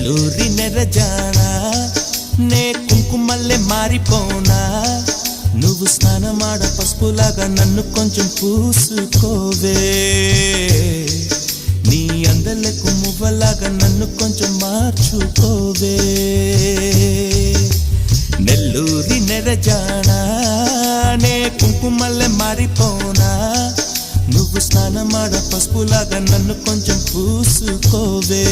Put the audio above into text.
నెల్లూరి నెరజానా నే కుంకుమల్లే మారిపోనా నువ్వు స్నానమాడ పసుపులాగా నన్ను కొంచెం పూసుకోవే నీ అందలకు మువ్వలాగా నన్ను కొంచెం మార్చుకోవే నెల్లూరి నెరజానా నే కుంకుమల్లే మారిపోనా నువ్వు స్నానమాడ పసుపులాగా నన్ను కొంచెం పూసుకోవే